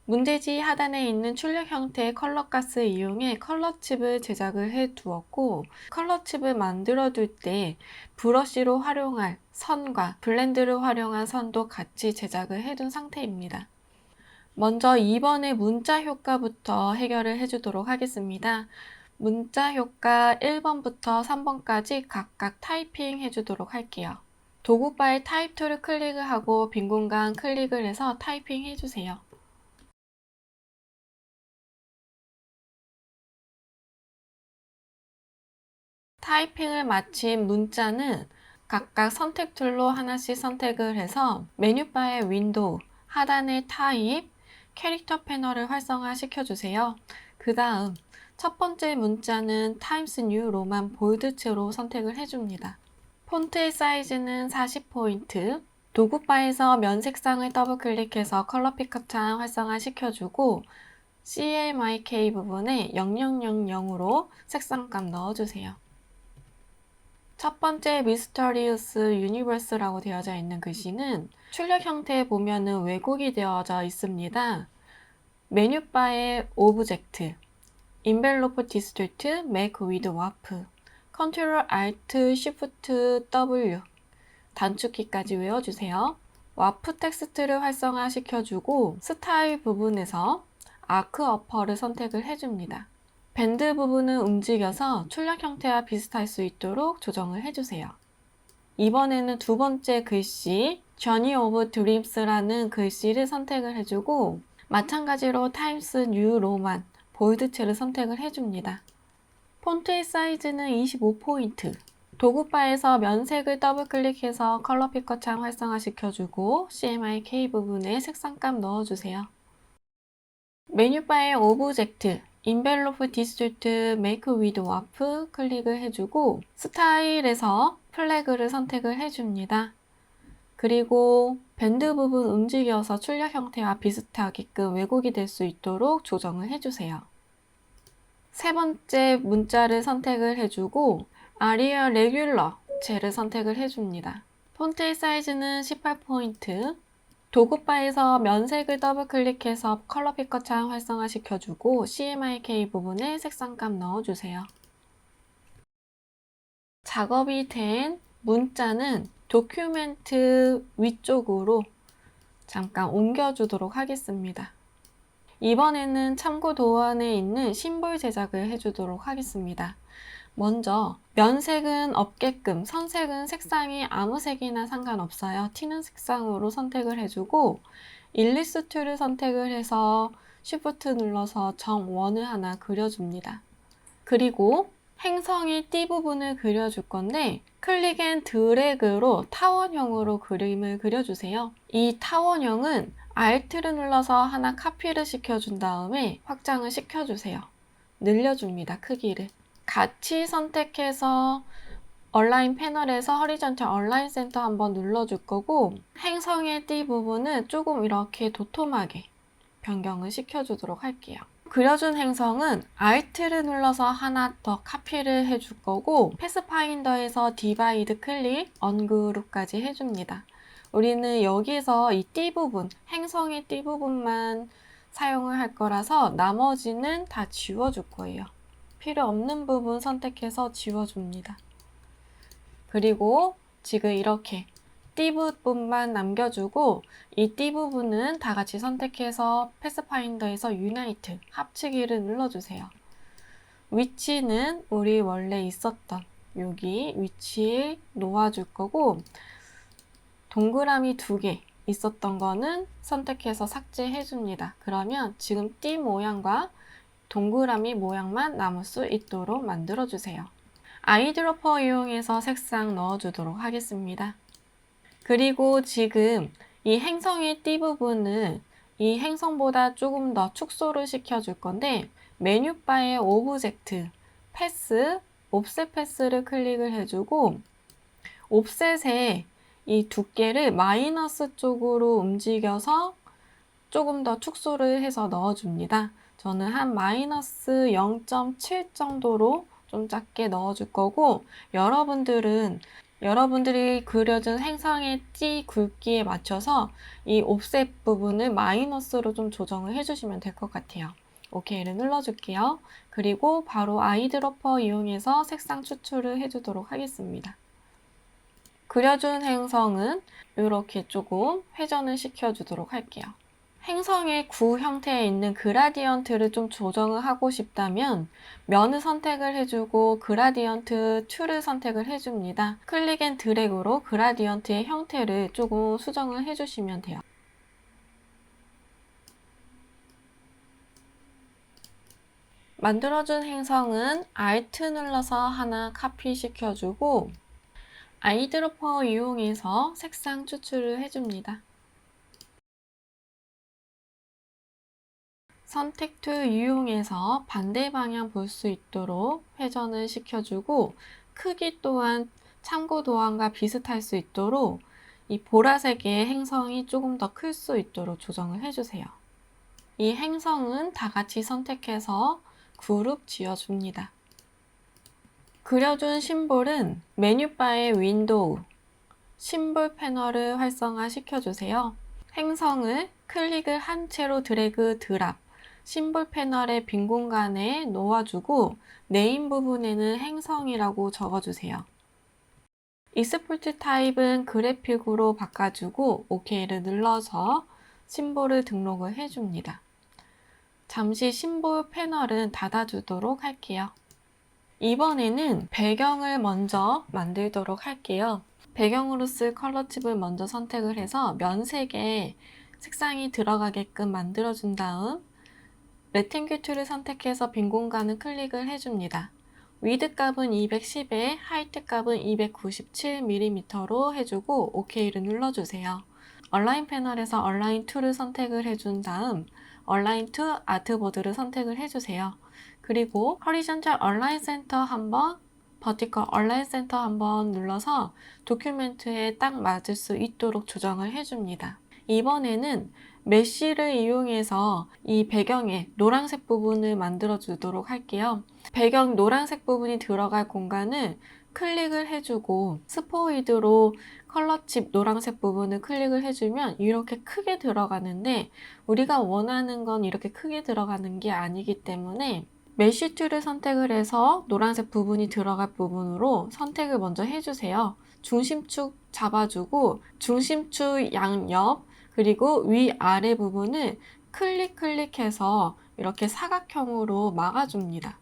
문제지 하단에 있는 출력 형태의 컬러 가스 이용해 컬러 칩을 제작을 해 두었고, 컬러 칩을 만들어 둘 때 브러쉬로 활용할 선과 블렌드를 활용한 선도 같이 제작을 해 둔 상태입니다. 먼저 2번의 문자 효과부터 해결을 해 주도록 하겠습니다. 문자 효과 1번부터 3번까지 각각 타이핑 해 주도록 할게요. 도구바의 타입 툴을 클릭을 하고 빈 공간 클릭을 해서 타이핑 해주세요. 타이핑을 마친 문자는 각각 선택 툴로 하나씩 선택을 해서 메뉴바의 윈도우, 하단의 타입, 캐릭터 패널을 활성화 시켜주세요. 그 다음 첫 번째 문자는 타임스 뉴 로만 볼드체로 선택을 해줍니다. 폰트의 사이즈는 40포인트, 도구바에서 면 색상을 더블 클릭해서 컬러 피커 창 활성화 시켜주고 CMYK 부분에 0000으로 색상값 넣어주세요. 첫 번째 미스터리우스 유니버스라고 되어져 있는 글씨는 출력 형태에 보면은 왜곡이 되어져 있습니다. 메뉴바의 오브젝트, 인벨로프 디스토트, 메이크 위드 와프, 컨트롤 알트 쉬프트 W 단축키까지 외워주세요. 와프 텍스트를 활성화 시켜주고 스타일 부분에서 아크 어퍼를 선택을 해줍니다. 밴드 부분을 움직여서 출력 형태와 비슷할 수 있도록 조정을 해주세요. 이번에는 두 번째 글씨 Journey of Dreams라는 글씨를 선택을 해주고 마찬가지로 Times New Roman 볼드체를 선택을 해줍니다. 폰트의 사이즈는 25포인트. 도구바에서 면색을 더블 클릭해서 컬러 피커 창 활성화 시켜주고 CMYK 부분에 색상값 넣어주세요. 메뉴바의 오브젝트, 인벨로프 디스토트, 메이크 위드 와프 클릭을 해주고 스타일에서 플래그를 선택을 해줍니다. 그리고 밴드 부분 움직여서 출력 형태와 비슷하게끔 왜곡이 될 수 있도록 조정을 해주세요. 세 번째 문자를 선택을 해주고 아리아 레귤러 젤을 선택을 해줍니다. 폰트의 사이즈는 18포인트. 도구바에서 면색을 더블 클릭해서 컬러 피커 창 활성화 시켜주고 CMYK 부분에 색상값 넣어주세요. 작업이 된 문자는 도큐멘트 위쪽으로 잠깐 옮겨주도록 하겠습니다. 이번에는 참고 도안에 있는 심볼 제작을 해주도록 하겠습니다. 먼저 면색은 없게끔 선색은 색상이 아무 색이나 상관없어요. 튀는 색상으로 선택을 해주고 일리스트를 선택을 해서 Shift 눌러서 정원을 하나 그려줍니다. 그리고 행성의 띠 부분을 그려줄 건데 클릭 앤 드래그로 타원형으로 그림을 그려주세요. 이 타원형은 Alt를 눌러서 하나 카피를 시켜준 다음에 확장을 시켜주세요. 늘려줍니다. 크기를. 같이 선택해서 얼라인 패널에서 허리전탈 얼라인 센터 한번 눌러줄 거고 행성의 띠 부분은 조금 이렇게 도톰하게 변경을 시켜주도록 할게요. 그려준 행성은 Alt를 눌러서 하나 더 카피를 해줄 거고 패스파인더에서 디바이드 클릭, 언그룹까지 해줍니다. 우리는 여기서 이 띠 부분, 행성의 띠 부분만 사용을 할 거라서 나머지는 다 지워줄 거예요. 필요 없는 부분 선택해서 지워줍니다. 그리고 지금 이렇게 띠 부분만 남겨주고 이 띠 부분은 다 같이 선택해서 패스파인더에서 유나이트 합치기를 눌러주세요. 위치는 우리 원래 있었던 여기 위치에 놓아줄 거고 동그라미 2개 있었던 거는 선택해서 삭제해 줍니다. 그러면 지금 띠 모양과 동그라미 모양만 남을 수 있도록 만들어 주세요. 아이드로퍼 이용해서 색상 넣어주도록 하겠습니다. 그리고 지금 이 행성의 띠 부분은 이 행성보다 조금 더 축소를 시켜줄 건데 메뉴바의 오브젝트, 패스, 옵셋 패스를 클릭을 해주고 옵셋에 이 두께를 마이너스 쪽으로 움직여서 조금 더 축소를 해서 넣어줍니다. 저는 한 마이너스 0.7 정도로 좀 작게 넣어줄 거고 여러분들은 여러분들이 그려준 행성의 띠 굵기에 맞춰서 이 옵셋 부분을 마이너스로 좀 조정을 해주시면 될 것 같아요. OK를 눌러줄게요. 그리고 바로 아이드로퍼 이용해서 색상 추출을 해주도록 하겠습니다. 그려준 행성은 이렇게 조금 회전을 시켜주도록 할게요. 행성의 구 형태에 있는 그라디언트를 좀 조정을 하고 싶다면 면을 선택을 해주고 그라디언트 툴을 선택을 해줍니다. 클릭 앤 드래그로 그라디언트의 형태를 조금 수정을 해주시면 돼요. 만들어준 행성은 Alt 눌러서 하나 카피 시켜주고 아이드로퍼 이용해서 색상 추출을 해줍니다. 선택 툴 이용해서 반대 방향 볼 수 있도록 회전을 시켜주고 크기 또한 참고 도안과 비슷할 수 있도록 이 보라색의 행성이 조금 더 클 수 있도록 조정을 해주세요. 이 행성은 다 같이 선택해서 그룹 지어줍니다. 그려준 심볼은 메뉴바의 윈도우, 심볼 패널을 활성화 시켜주세요. 행성을 클릭을 한 채로 드래그 드랍, 심볼 패널의 빈 공간에 놓아주고 네임 부분에는 행성이라고 적어주세요. 익스포트 타입은 그래픽으로 바꿔주고 OK를 눌러서 심볼을 등록을 해줍니다. 잠시 심볼 패널은 닫아주도록 할게요. 이번에는 배경을 먼저 만들도록 할게요. 배경으로 쓸 컬러 칩을 먼저 선택을 해서 면색에 색상이 들어가게끔 만들어준 다음 레탱귤 툴을 선택해서 빈 공간을 클릭을 해줍니다. 위드 값은 210에 하이트 값은 297mm로 해주고 OK를 눌러주세요. 얼라인 패널에서 얼라인 툴을 선택을 해준 다음 얼라인 투 아트보드를 선택을 해주세요. 그리고 horizontal align center 한번, vertical align center 한번 눌러서 도큐멘트에 딱 맞을 수 있도록 조정을 해줍니다. 이번에는 메쉬를 이용해서 이 배경에 노란색 부분을 만들어 주도록 할게요. 배경 노란색 부분이 들어갈 공간을 클릭을 해주고 스포이드로 컬러칩 노란색 부분을 클릭을 해주면 이렇게 크게 들어가는데 우리가 원하는 건 이렇게 크게 들어가는 게 아니기 때문에 메쉬 툴을 선택을 해서 노란색 부분이 들어갈 부분으로 선택을 먼저 해주세요. 중심축 잡아주고 중심축 양옆 그리고 위아래 부분을 클릭해서 이렇게 사각형으로 막아줍니다.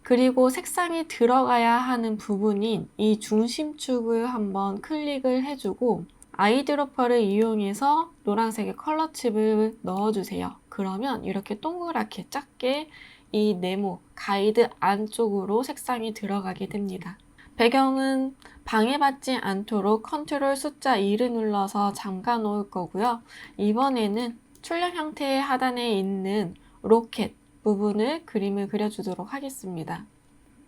그리고 색상이 들어가야 하는 부분인 이 중심축을 한번 클릭을 해주고 아이드로퍼를 이용해서 노란색의 컬러 칩을 넣어주세요. 그러면 이렇게 동그랗게 작게 이 네모, 가이드 안쪽으로 색상이 들어가게 됩니다. 배경은 방해받지 않도록 컨트롤 숫자 2를 눌러서 잠가 놓을 거고요. 이번에는 출력 형태의 하단에 있는 로켓 부분을 그림을 그려주도록 하겠습니다.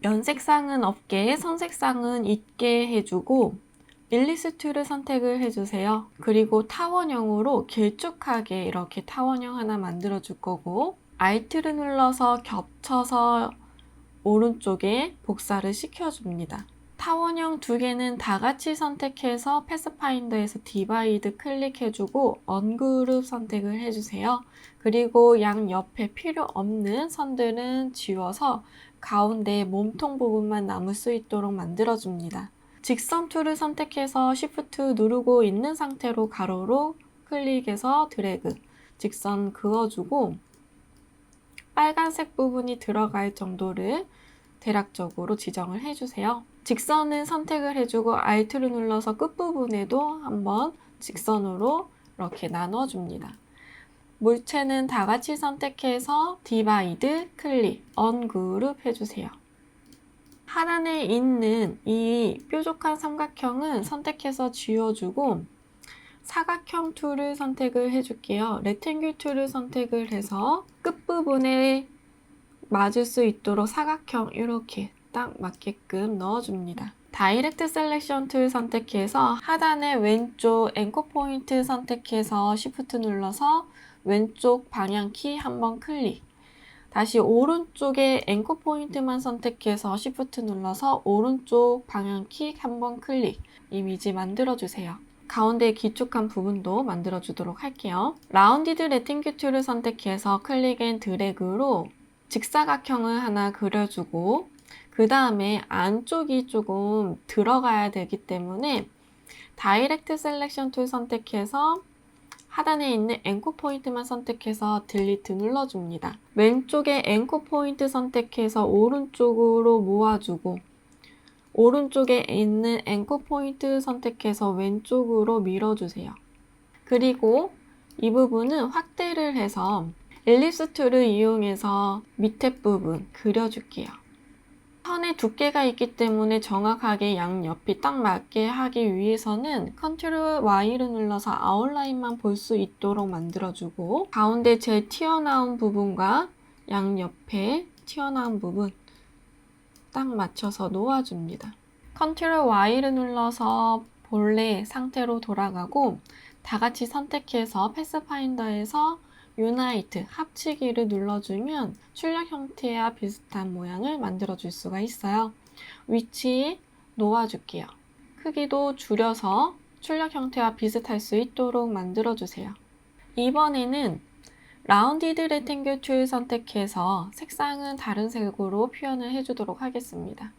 연색상은 없게 선색상은 있게 해주고 일리스 툴을 선택을 해주세요. 그리고 타원형으로 길쭉하게 이렇게 타원형 하나 만들어 줄 거고 Alt를 눌러서 겹쳐서 오른쪽에 복사를 시켜줍니다. 타원형 두 개는 다 같이 선택해서 패스파인더에서 디바이드 클릭해주고 언그룹 선택을 해주세요. 그리고 양 옆에 필요 없는 선들은 지워서 가운데 몸통 부분만 남을 수 있도록 만들어줍니다. 직선 툴을 선택해서 Shift 누르고 있는 상태로 가로로 클릭해서 드래그, 직선 그어주고 빨간색 부분이 들어갈 정도를 대략적으로 지정을 해주세요. 직선은 선택을 해주고 Alt를 눌러서 끝부분에도 한번 직선으로 이렇게 나눠줍니다. 물체는 다 같이 선택해서 디바이드, 클릭, 언그룹 해주세요. 하단에 있는 이 뾰족한 삼각형은 선택해서 지워주고 사각형 툴을 선택을 해줄게요. 레탱귤 툴을 선택을 해서 끝부분에 맞을 수 있도록 사각형 이렇게 딱 맞게끔 넣어줍니다. 다이렉트 셀렉션 툴 선택해서 하단에 왼쪽 앵커 포인트 선택해서 Shift 눌러서 왼쪽 방향키 한번 클릭, 다시 오른쪽에 앵커 포인트만 선택해서 Shift 눌러서 오른쪽 방향킥 한번 클릭, 이미지 만들어주세요. 가운데 길쭉한 부분도 만들어주도록 할게요. 라운디드 레팅큐 툴을 선택해서 클릭 앤 드래그로 직사각형을 하나 그려주고 그 다음에 안쪽이 조금 들어가야 되기 때문에 다이렉트 셀렉션 툴 선택해서 하단에 있는 앵커 포인트만 선택해서 딜리트 눌러줍니다. 왼쪽에 앵커 포인트 선택해서 오른쪽으로 모아주고 오른쪽에 있는 앵커 포인트 선택해서 왼쪽으로 밀어주세요. 그리고 이 부분은 확대를 해서 엘립스 툴을 이용해서 밑에 부분 그려줄게요. 선의 두께가 있기 때문에 정확하게 양옆이 딱 맞게 하기 위해서는 컨트롤 Y를 눌러서 아웃라인만 볼 수 있도록 만들어주고 가운데 제일 튀어나온 부분과 양옆에 튀어나온 부분 딱 맞춰서 놓아줍니다. 컨트롤 Y를 눌러서 본래 상태로 돌아가고 다 같이 선택해서 패스파인더에서 유나이트, 합치기를 눌러주면 출력 형태와 비슷한 모양을 만들어줄 수가 있어요. 위치 놓아줄게요. 크기도 줄여서 출력 형태와 비슷할 수 있도록 만들어주세요. 이번에는 라운디드 레탱글 툴 선택해서 색상은 다른 색으로 표현을 해주도록 하겠습니다.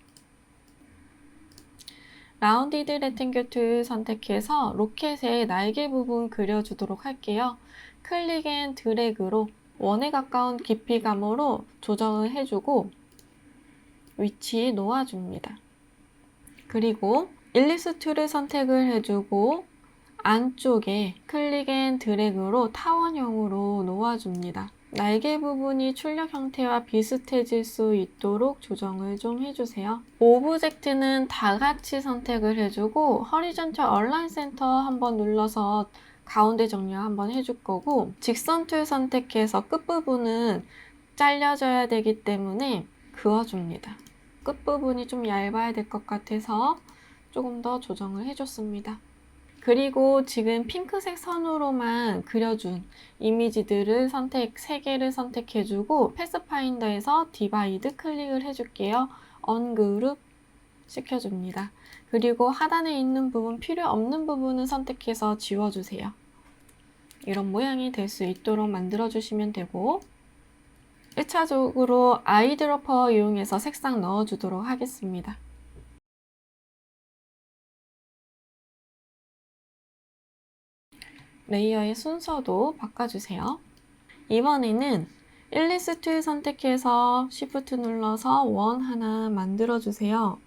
라운디드 레탱글 툴 선택해서 로켓의 날개 부분 그려주도록 할게요. 클릭 앤 드래그로 원에 가까운 깊이감으로 조정을 해주고 위치 놓아줍니다. 그리고 일리스 툴을 선택을 해주고 안쪽에 클릭 앤 드래그로 타원형으로 놓아줍니다. 날개 부분이 출력 형태와 비슷해질 수 있도록 조정을 좀 해주세요. 오브젝트는 다 같이 선택을 해주고 허리전털 얼라인 센터 한번 눌러서 가운데 정렬 한번 해줄 거고 직선 툴 선택해서 끝부분은 잘려져야 되기 때문에 그어줍니다. 끝부분이 좀 얇아야 될 것 같아서 조금 더 조정을 해줬습니다. 그리고 지금 핑크색 선으로만 그려준 이미지들을 3개를 선택해주고 패스파인더에서 디바이드 클릭을 해줄게요. 언그룹 시켜줍니다. 그리고 하단에 있는 부분, 필요 없는 부분은 선택해서 지워주세요. 이런 모양이 될 수 있도록 만들어주시면 되고 1차적으로 아이드로퍼 이용해서 색상 넣어주도록 하겠습니다. 레이어의 순서도 바꿔주세요. 이번에는 일리스 툴 선택해서 Shift 눌러서 원 하나 만들어주세요.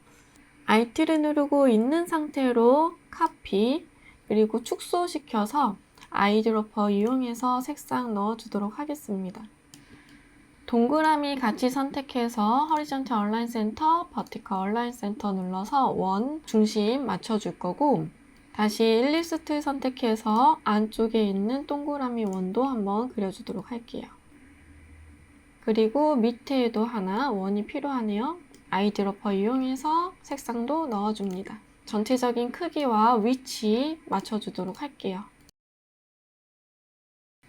Alt를 누르고 있는 상태로 카피 그리고 축소시켜서 아이드로퍼 이용해서 색상 넣어주도록 하겠습니다. 동그라미 같이 선택해서 호리존털 얼라인 센터, 버티컬 얼라인 센터 눌러서 원 중심 맞춰줄 거고 다시 일리스 툴 선택해서 안쪽에 있는 동그라미 원도 한번 그려주도록 할게요. 그리고 밑에에도 하나 원이 필요하네요. 아이드로퍼 이용해서 색상도 넣어줍니다. 전체적인 크기와 위치 맞춰주도록 할게요.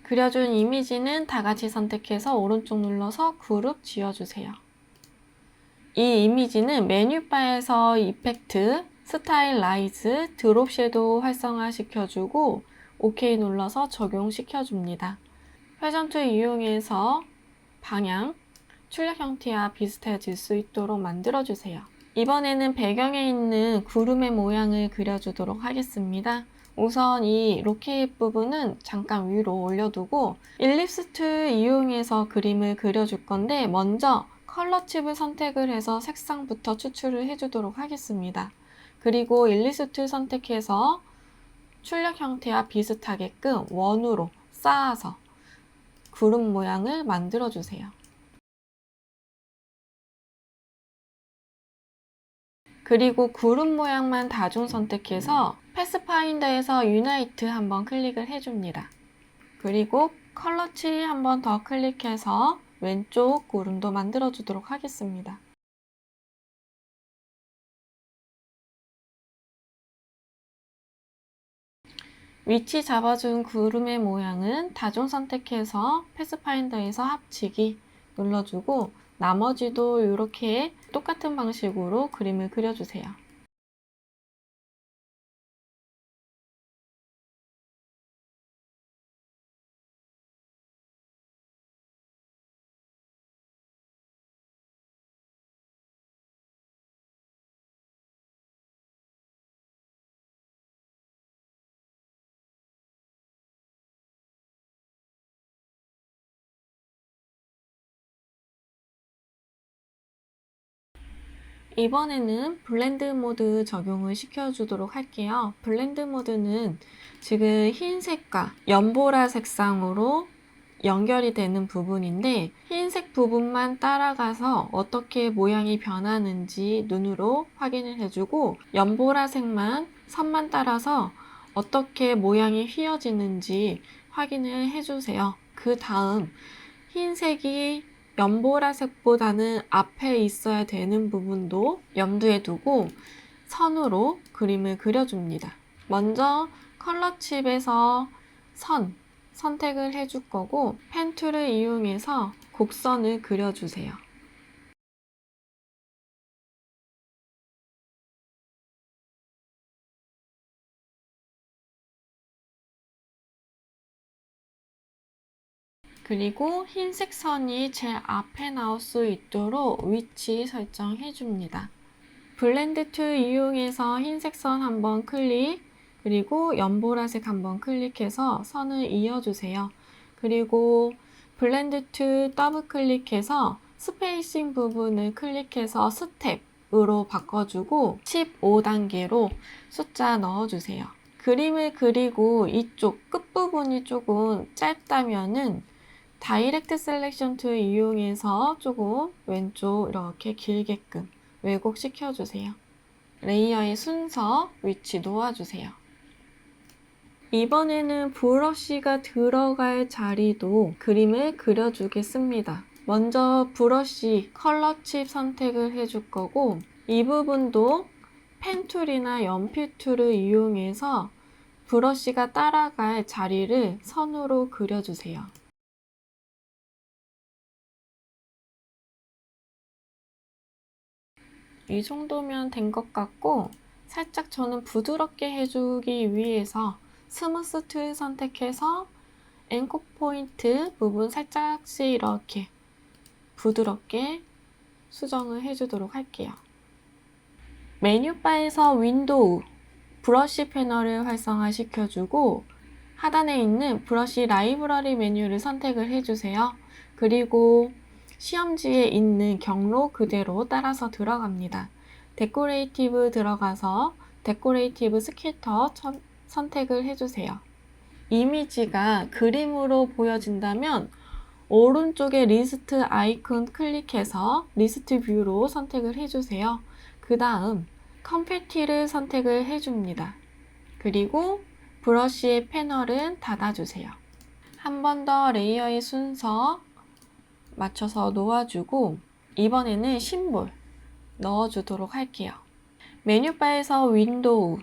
그려준 이미지는 다 같이 선택해서 오른쪽 눌러서 그룹 지어주세요. 이 이미지는 메뉴바에서 이펙트, 스타일라이즈, 드롭 섀도우 활성화 시켜주고 OK 눌러서 적용시켜줍니다. 회전 툴 이용해서 방향, 출력 형태와 비슷해질 수 있도록 만들어주세요. 이번에는 배경에 있는 구름의 모양을 그려주도록 하겠습니다. 우선 이 로켓 부분은 잠깐 위로 올려두고 일립스 툴 이용해서 그림을 그려줄 건데 먼저 컬러 칩을 선택을 해서 색상부터 추출을 해주도록 하겠습니다. 그리고 일립스 툴 선택해서 출력 형태와 비슷하게끔 원으로 쌓아서 구름 모양을 만들어주세요. 그리고 구름 모양만 다중 선택해서 패스파인더에서 유나이트 한번 클릭을 해줍니다. 그리고 컬러 칠 한번 더 클릭해서 왼쪽 구름도 만들어 주도록 하겠습니다. 위치 잡아준 구름의 모양은 다중 선택해서 패스파인더에서 합치기 눌러주고 나머지도 이렇게 똑같은 방식으로 그림을 그려주세요. 이번에는 블렌드 모드 적용을 시켜주도록 할게요. 블렌드 모드는 지금 흰색과 연보라 색상으로 연결이 되는 부분인데 흰색 부분만 따라가서 어떻게 모양이 변하는지 눈으로 확인을 해주고 연보라색만 선만 따라서 어떻게 모양이 휘어지는지 확인을 해주세요. 그 다음 흰색이 연보라색보다는 앞에 있어야 되는 부분도 염두에 두고 선으로 그림을 그려줍니다. 먼저 컬러 칩에서 선 선택을 해줄 거고 펜 툴을 이용해서 곡선을 그려주세요. 그리고 흰색 선이 제일 앞에 나올 수 있도록 위치 설정해 줍니다. 블렌드 툴 이용해서 흰색 선 한번 클릭, 그리고 연보라색 한번 클릭해서 선을 이어주세요. 그리고 블렌드 툴 더블 클릭해서 스페이싱 부분을 클릭해서 스텝으로 바꿔주고 15단계로 숫자 넣어주세요. 그림을 그리고 이쪽 끝부분이 조금 짧다면은 다이렉트 셀렉션 툴 이용해서 조금 왼쪽 이렇게 길게끔 왜곡시켜 주세요. 레이어의 순서, 위치 놓아주세요. 이번에는 브러쉬가 들어갈 자리도 그림을 그려주겠습니다. 먼저 브러쉬 컬러 칩 선택을 해줄 거고 이 부분도 펜 툴이나 연필 툴을 이용해서 브러쉬가 따라갈 자리를 선으로 그려주세요. 이 정도면 된 것 같고 살짝 저는 부드럽게 해주기 위해서 스무스 툴 선택해서 앵커 포인트 부분 살짝씩 이렇게 부드럽게 수정을 해주도록 할게요. 메뉴바에서 윈도우, 브러쉬 패널을 활성화시켜주고 하단에 있는 브러쉬 라이브러리 메뉴를 선택을 해주세요. 그리고 시험지에 있는 경로 그대로 따라서 들어갑니다. 데코레이티브 들어가서 데코레이티브 스케터 선택을 해주세요. 이미지가 그림으로 보여진다면 오른쪽에 리스트 아이콘 클릭해서 리스트 뷰로 선택을 해주세요. 그 다음 컴패티를 선택을 해줍니다. 그리고 브러쉬의 패널은 닫아주세요. 한 번 더 레이어의 순서 맞춰서 놓아주고 이번에는 심볼 넣어주도록 할게요. 메뉴바에서 윈도우,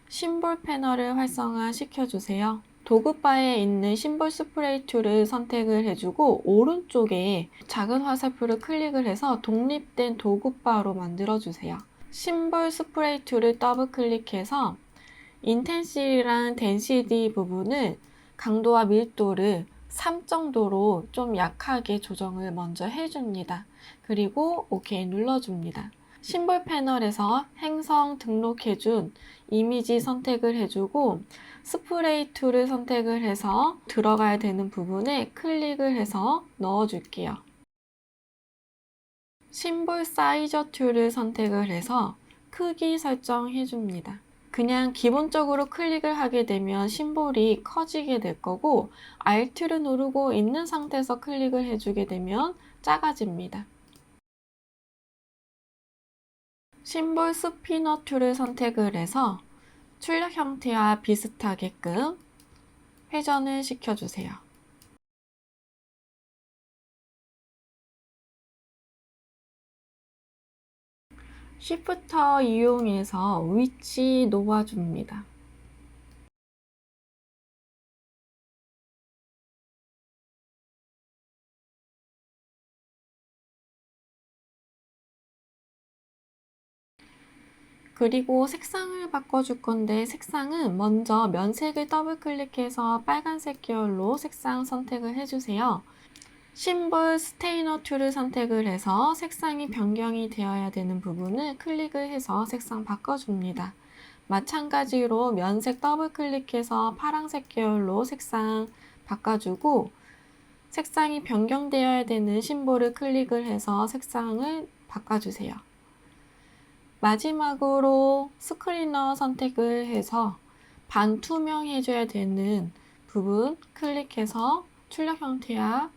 심볼 패널을 활성화 시켜주세요. 도구바에 있는 심볼 스프레이 툴을 선택을 해주고 오른쪽에 작은 화살표를 클릭을 해서 독립된 도구바로 만들어주세요. 심볼 스프레이 툴을 더블 클릭해서 인텐시티랑 덴시티 부분을 강도와 밀도를 3 정도로 좀 약하게 조정을 먼저 해줍니다. 그리고 OK 눌러줍니다. 심볼 패널에서 행성 등록해준 이미지 선택을 해주고 스프레이 툴을 선택을 해서 들어가야 되는 부분에 클릭을 해서 넣어줄게요. 심볼 사이저 툴을 선택을 해서 크기 설정해줍니다. 그냥 기본적으로 클릭을 하게 되면 심볼이 커지게 될 거고 Alt를 누르고 있는 상태에서 클릭을 해주게 되면 작아집니다. 심볼 스피너 툴을 선택을 해서 출력 형태와 비슷하게끔 회전을 시켜주세요. 쉬프터 이용해서 위치 놓아줍니다. 그리고 색상을 바꿔줄 건데 색상은 먼저 면색을 더블 클릭해서 빨간색 계열로 색상 선택을 해주세요. 심볼 스테이너 툴을 선택을 해서 색상이 변경이 되어야 되는 부분을 클릭을 해서 색상 바꿔줍니다. 마찬가지로 면색 더블 클릭해서 파란색 계열로 색상 바꿔주고 색상이 변경되어야 되는 심볼을 클릭을 해서 색상을 바꿔주세요. 마지막으로 스크리너 선택을 해서 반투명해져야 되는 부분 클릭해서 출력 형태와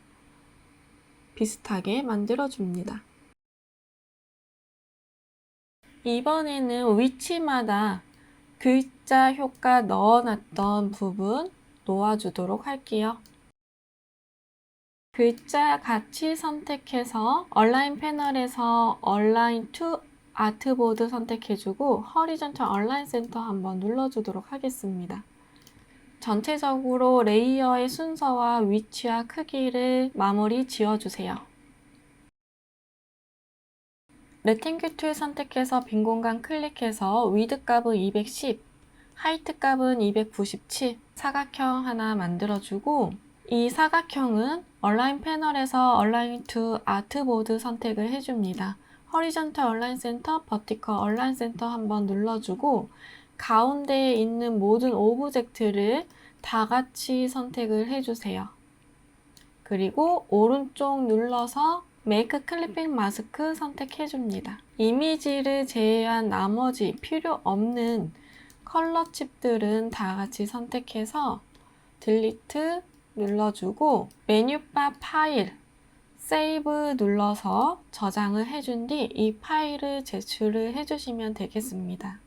비슷하게 만들어줍니다. 이번에는 위치마다 글자 효과 넣어놨던 부분 놓아주도록 할게요. 글자 같이 선택해서 얼라인 패널에서 얼라인 투 아트보드 선택해주고 허리전탈 얼라인 센터 한번 눌러주도록 하겠습니다. 전체적으로 레이어의 순서와 위치와 크기를 마무리 지어주세요. 렉탱귤 툴 선택해서 빈 공간 클릭해서 위드 값은 210, 하이트 값은 297, 사각형 하나 만들어주고 이 사각형은 얼라인 패널에서 얼라인 투 아트보드 선택을 해줍니다. 허리전탈 얼라인 센터, 버티컬 얼라인 센터 한번 눌러주고 가운데에 있는 모든 오브젝트를 다 같이 선택을 해주세요. 그리고 오른쪽 눌러서 메이크 클리핑 마스크 선택해줍니다. 이미지를 제외한 나머지 필요 없는 컬러 칩들은 다 같이 선택해서 딜리트 눌러주고 메뉴바 파일, 세이브 눌러서 저장을 해준 뒤 이 파일을 제출을 해주시면 되겠습니다.